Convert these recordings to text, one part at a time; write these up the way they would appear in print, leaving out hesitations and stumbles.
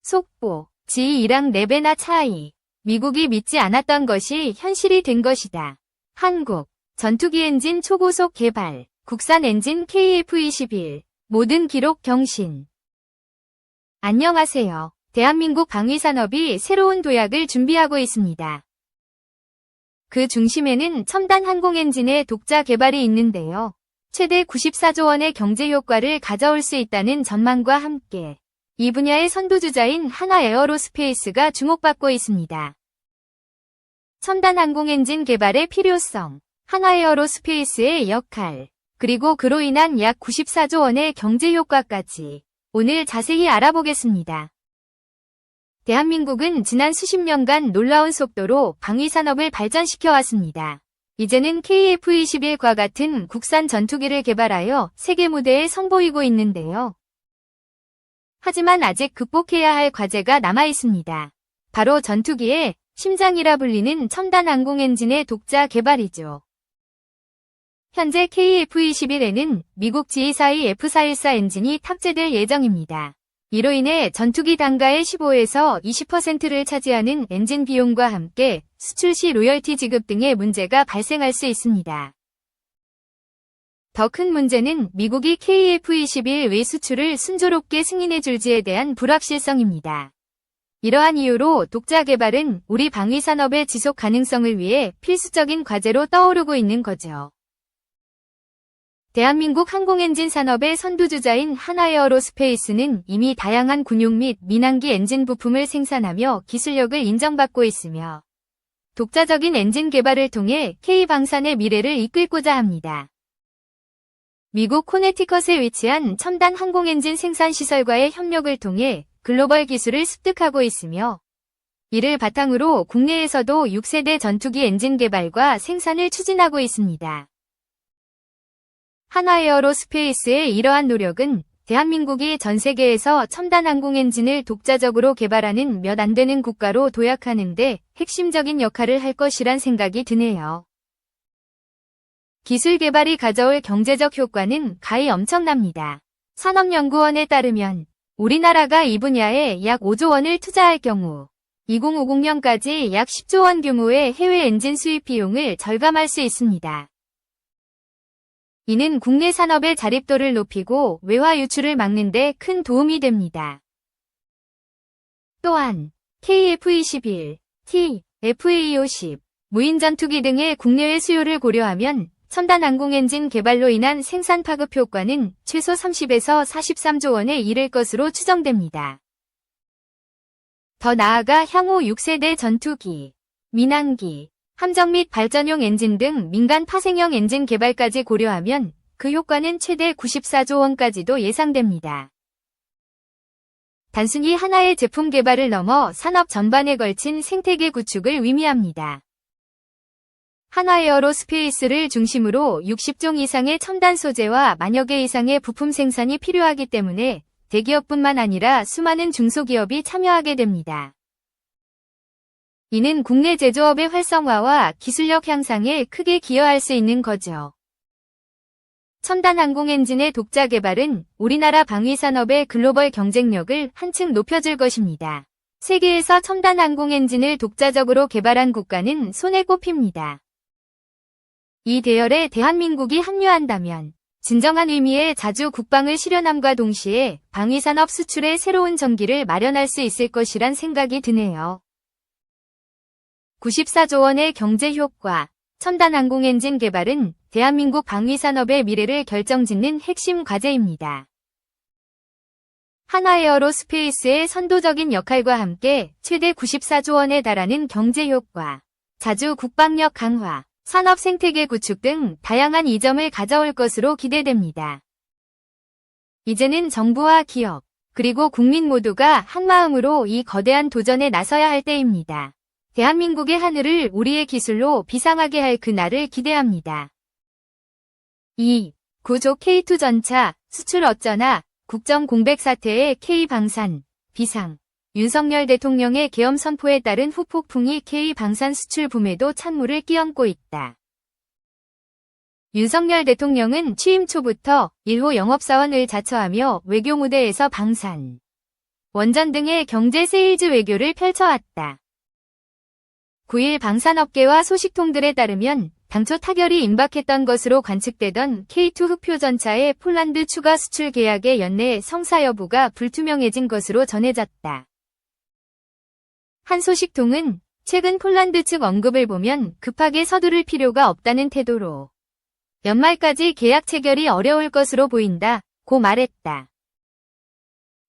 속보, 지2랑 4배나 차이. 미국이 믿지 않았던 것이 현실이 된 것이다. 한국, 전투기 엔진 초고속 개발, 국산 엔진 KF-21, 모든 기록 경신. 안녕하세요. 대한민국 방위산업이 새로운 도약을 준비하고 있습니다. 그 중심에는 첨단 항공 엔진의 독자 개발이 있는데요. 최대 94조 원의 경제 효과를 가져올 수 있다는 전망과 함께 이 분야의 선두주자인 한화에어로스페이스가 주목받고 있습니다. 첨단 항공 엔진 개발의 필요성, 한화에어로스페이스의 역할, 그리고 그로 인한 약 94조 원의 경제 효과까지 오늘 자세히 알아보겠습니다. 대한민국은 지난 수십 년간 놀라운 속도로 방위산업을 발전시켜 왔습니다. 이제는 KF-21과 같은 국산 전투기를 개발하여 세계 무대에 선보이고 있는데요. 하지만 아직 극복해야 할 과제가 남아 있습니다. 바로 전투기의 심장이라 불리는 첨단 항공 엔진의 독자 개발이죠. 현재 KF-21에는 미국 G242 F414 엔진이 탑재될 예정입니다. 이로 인해 전투기 단가의 15에서 20%를 차지하는 엔진 비용과 함께 수출 시 로열티 지급 등의 문제가 발생할 수 있습니다. 더 큰 문제는 미국이 KF-21 외 수출을 순조롭게 승인해 줄지에 대한 불확실성입니다. 이러한 이유로 독자 개발은 우리 방위산업의 지속 가능성을 위해 필수적인 과제로 떠오르고 있는 거죠. 대한민국 항공엔진 산업의 선두주자인 한화에어로스페이스는 이미 다양한 군용 및 민항기 엔진 부품을 생산하며 기술력을 인정받고 있으며 독자적인 엔진 개발을 통해 K방산의 미래를 이끌고자 합니다. 미국 코네티컷에 위치한 첨단 항공엔진 생산시설과의 협력을 통해 글로벌 기술을 습득하고 있으며 이를 바탕으로 국내에서도 6세대 전투기 엔진 개발과 생산을 추진하고 있습니다. 한화에어로스페이스의 이러한 노력은 대한민국이 전 세계에서 첨단 항공 엔진을 독자적으로 개발하는 몇 안 되는 국가로 도약하는 데 핵심적인 역할을 할 것이란 생각이 드네요. 기술 개발이 가져올 경제적 효과는 가히 엄청납니다. 산업연구원에 따르면 우리나라가 이 분야에 약 5조 원을 투자할 경우 2050년까지 약 10조 원 규모의 해외 엔진 수입 비용을 절감할 수 있습니다. 이는 국내 산업의 자립도를 높이고 외화 유출을 막는 데 큰 도움이 됩니다. 또한 KF-21, T, FA-50, 무인전투기 등의 국내외 수요를 고려하면 첨단 항공 엔진 개발로 인한 생산 파급 효과는 최소 30에서 43조 원에 이를 것으로 추정됩니다. 더 나아가 향후 6세대 전투기, 민항기, 함정 및 발전용 엔진 등 민간 파생형 엔진 개발까지 고려하면 그 효과는 최대 94조 원까지도 예상됩니다. 단순히 하나의 제품 개발을 넘어 산업 전반에 걸친 생태계 구축을 의미합니다. 한화에어로스페이스를 중심으로 60종 이상의 첨단 소재와 만여 개 이상의 부품 생산이 필요하기 때문에 대기업뿐만 아니라 수많은 중소기업이 참여하게 됩니다. 이는 국내 제조업의 활성화와 기술력 향상에 크게 기여할 수 있는 거죠. 첨단 항공 엔진의 독자 개발은 우리나라 방위산업의 글로벌 경쟁력을 한층 높여줄 것입니다. 세계에서 첨단 항공 엔진을 독자적으로 개발한 국가는 손에 꼽힙니다. 이 대열에 대한민국이 합류한다면 진정한 의미의 자주 국방을 실현함과 동시에 방위산업 수출의 새로운 전기를 마련할 수 있을 것이란 생각이 드네요. 94조 원의 경제 효과, 첨단 항공 엔진 개발은 대한민국 방위산업의 미래를 결정짓는 핵심 과제입니다. 한화에어로스페이스의 선도적인 역할과 함께 최대 94조 원에 달하는 경제 효과, 자주 국방력 강화, 산업 생태계 구축 등 다양한 이점을 가져올 것으로 기대됩니다. 이제는 정부와 기업, 그리고 국민 모두가 한마음으로 이 거대한 도전에 나서야 할 때입니다. 대한민국의 하늘을 우리의 기술로 비상하게 할 그날을 기대합니다. 2. 구조 K2 전차, 수출 어쩌나, 국정 공백 사태의 K방산, 비상. 윤석열 대통령의 계엄 선포에 따른 후폭풍이 K방산 수출 붐에도 찬물을 끼얹고 있다. 윤석열 대통령은 취임 초부터 1호 영업사원을 자처하며 외교 무대에서 방산. 원전 등의 경제 세일즈 외교를 펼쳐왔다. 9일 방산업계와 소식통들에 따르면 당초 타결이 임박했던 것으로 관측되던 K2 흑표전차의 폴란드 추가 수출 계약의 연내 성사 여부가 불투명해진 것으로 전해졌다. 한 소식통은 최근 폴란드 측 언급을 보면 급하게 서두를 필요가 없다는 태도로 연말까지 계약 체결이 어려울 것으로 보인다고 말했다.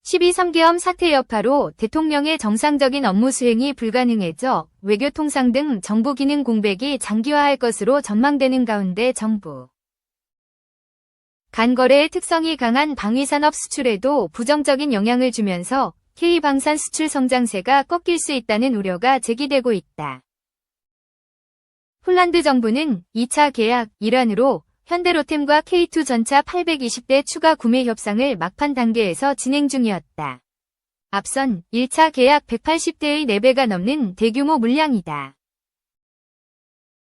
12.3계엄 사태 여파로 대통령의 정상적인 업무 수행이 불가능해져 외교통상 등 정부 기능 공백이 장기화할 것으로 전망되는 가운데 정부 간 거래의 특성이 강한 방위산업 수출에도 부정적인 영향을 주면서 K방산 수출 성장세가 꺾일 수 있다는 우려가 제기되고 있다. 폴란드 정부는 2차 계약 일환으로 현대로템과 K2 전차 820대 추가 구매 협상을 막판 단계에서 진행 중이었다. 앞선 1차 계약 180대의 4배가 넘는 대규모 물량이다.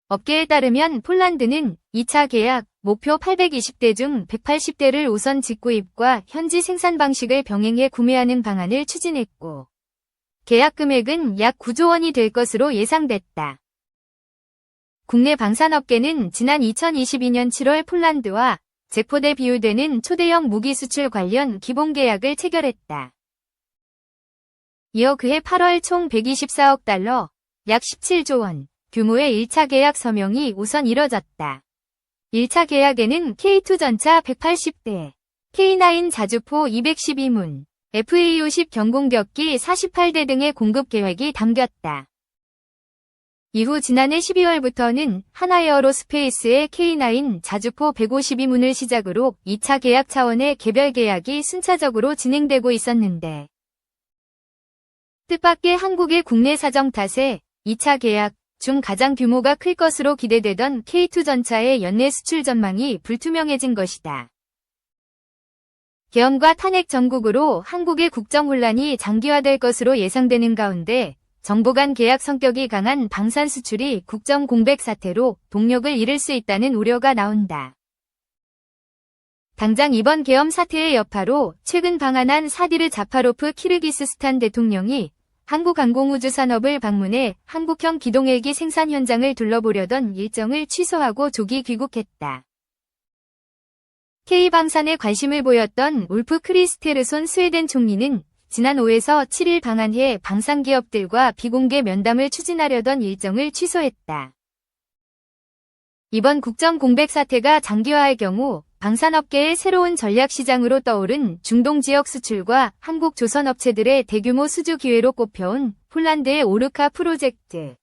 업계에 따르면 폴란드는 2차 계약 목표 820대 중 180대를 우선 직구입과 현지 생산 방식을 병행해 구매하는 방안을 추진했고 계약 금액은 약 9조 원이 될 것으로 예상됐다. 국내 방산업계는 지난 2022년 7월 폴란드와 제포대 비율되는 초대형 무기 수출 관련 기본 계약을 체결했다. 이어 그해 8월 총 124억 달러, 약 17조 원 규모의 1차 계약 서명이 우선 이뤄졌다. 1차 계약에는 K2 전차 180대, K9 자주포 212문, FA50 경공격기 48대 등의 공급 계획이 담겼다. 이후 지난해 12월부터는 하나에어로스페이스의 K9 자주포 152문을 시작으로 2차 계약 차원의 개별 계약이 순차적으로 진행되고 있었는데 뜻밖의 한국의 국내 사정 탓에 2차 계약 중 가장 규모가 클 것으로 기대되던 K2 전차의 연내 수출 전망이 불투명해진 것이다. 계엄과 탄핵 전국으로 한국의 국정 혼란이 장기화될 것으로 예상되는 가운데 정부 간 계약 성격이 강한 방산 수출이 국정 공백 사태로 동력을 잃을 수 있다는 우려가 나온다. 당장 이번 계엄 사태의 여파로 최근 방한한 사디르 자파로프 키르기스스탄 대통령이 한국항공우주 산업을 방문해 한국형 기동헬기 생산 현장을 둘러보려던 일정을 취소하고 조기 귀국했다. K방산에 관심을 보였던 울프 크리스테르손 스웨덴 총리는 지난 5에서 7일 방한해 방산기업들과 비공개 면담을 추진하려던 일정을 취소했다. 이번 국정 공백 사태가 장기화할 경우 방산업계의 새로운 전략시장으로 떠오른 중동 지역 수출과 한국 조선업체들의 대규모 수주 기회로 꼽혀온 폴란드의 오르카 프로젝트,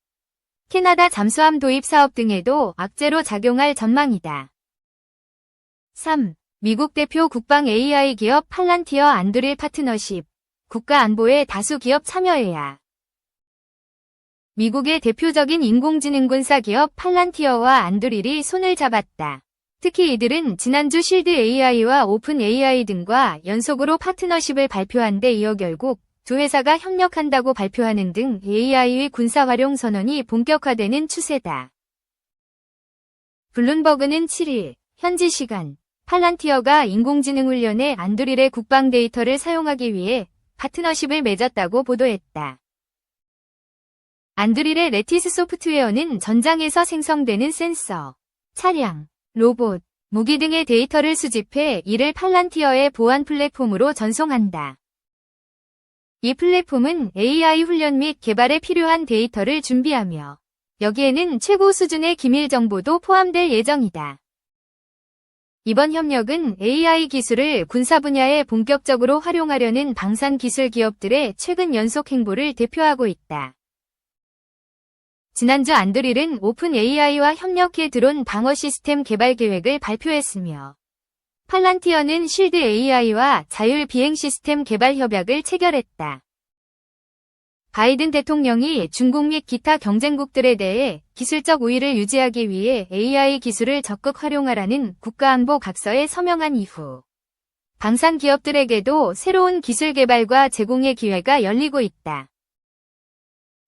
캐나다 잠수함 도입 사업 등에도 악재로 작용할 전망이다. 3. 미국 대표 국방 AI 기업 팔란티어 안드릴 파트너십, 국가안보에 다수 기업 참여해야. 미국의 대표적인 인공지능 군사 기업 팔란티어와 안드릴이 손을 잡았다. 특히 이들은 지난주 실드 AI와 오픈 AI 등과 연속으로 파트너십을 발표한 데 이어 결국 두 회사가 협력한다고 발표하는 등 AI의 군사 활용 선언이 본격화되는 추세다. 블룸버그는 7일 현지 시간 팔란티어가 인공지능 훈련에 안드릴의 국방 데이터를 사용하기 위해 파트너십을 맺었다고 보도했다. 안드릴의 레티스 소프트웨어는 전장에서 생성되는 센서, 차량, 로봇, 무기 등의 데이터를 수집해 이를 팔란티어의 보안 플랫폼으로 전송한다. 이 플랫폼은 AI 훈련 및 개발에 필요한 데이터를 준비하며 여기에는 최고 수준의 기밀 정보도 포함될 예정이다. 이번 협력은 AI 기술을 군사 분야에 본격적으로 활용하려는 방산 기술 기업들의 최근 연속 행보를 대표하고 있다. 지난주 안드릴은 오픈 AI와 협력해 드론 방어 시스템 개발 계획을 발표했으며 팔란티어는 실드 AI와 자율 비행 시스템 개발 협약을 체결했다. 바이든 대통령이 중국 및 기타 경쟁국들에 대해 기술적 우위를 유지하기 위해 AI 기술을 적극 활용하라는 국가안보 각서에 서명한 이후 방산 기업들에게도 새로운 기술 개발과 제공의 기회가 열리고 있다.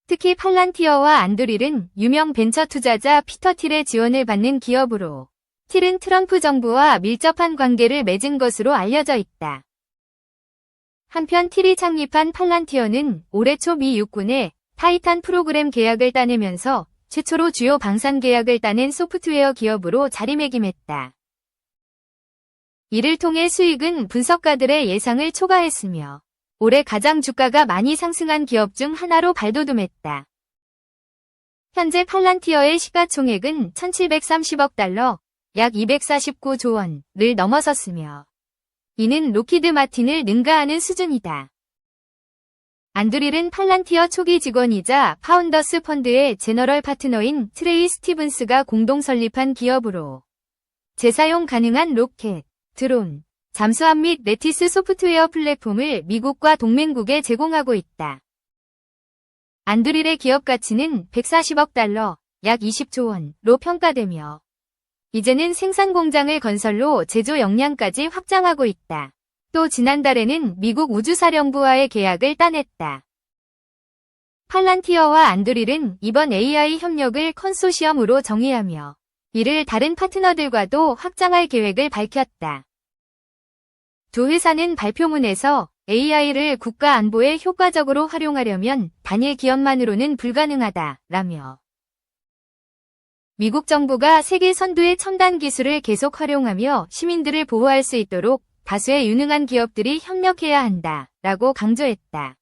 특히 팔란티어와 안드릴은 유명 벤처 투자자 피터 틸의 지원을 받는 기업으로 틸은 트럼프 정부와 밀접한 관계를 맺은 것으로 알려져 있다. 한편 틸이 창립한 팔란티어는 올해 초 미 육군의 타이탄 프로그램 계약을 따내면서 최초로 주요 방산 계약을 따낸 소프트웨어 기업으로 자리매김했다. 이를 통해 수익은 분석가들의 예상을 초과했으며 올해 가장 주가가 많이 상승한 기업 중 하나로 발돋움했다. 현재 팔란티어의 시가총액은 1730억 달러, 약 249조 원을 넘어섰으며 이는 로키드 마틴을 능가하는 수준이다. 안드릴은 팔란티어 초기 직원이자 파운더스 펀드의 제너럴 파트너인 트레이 스티븐스가 공동 설립한 기업으로 재사용 가능한 로켓, 드론, 잠수함 및 레티스 소프트웨어 플랫폼을 미국과 동맹국에 제공하고 있다. 안드릴의 기업 가치는 140억 달러, 약 20조 원로 평가되며 이제는 생산 공장을 건설로 제조 역량까지 확장하고 있다. 또 지난달에는 미국 우주사령부와의 계약을 따냈다. 팔란티어와 안드릴은 이번 AI 협력을 컨소시엄으로 정의하며 이를 다른 파트너들과도 확장할 계획을 밝혔다. 두 회사는 발표문에서 AI를 국가 안보에 효과적으로 활용하려면 단일 기업만으로는 불가능하다라며 미국 정부가 세계 선두의 첨단 기술을 계속 활용하며 시민들을 보호할 수 있도록 다수의 유능한 기업들이 협력해야 한다라고 강조했다.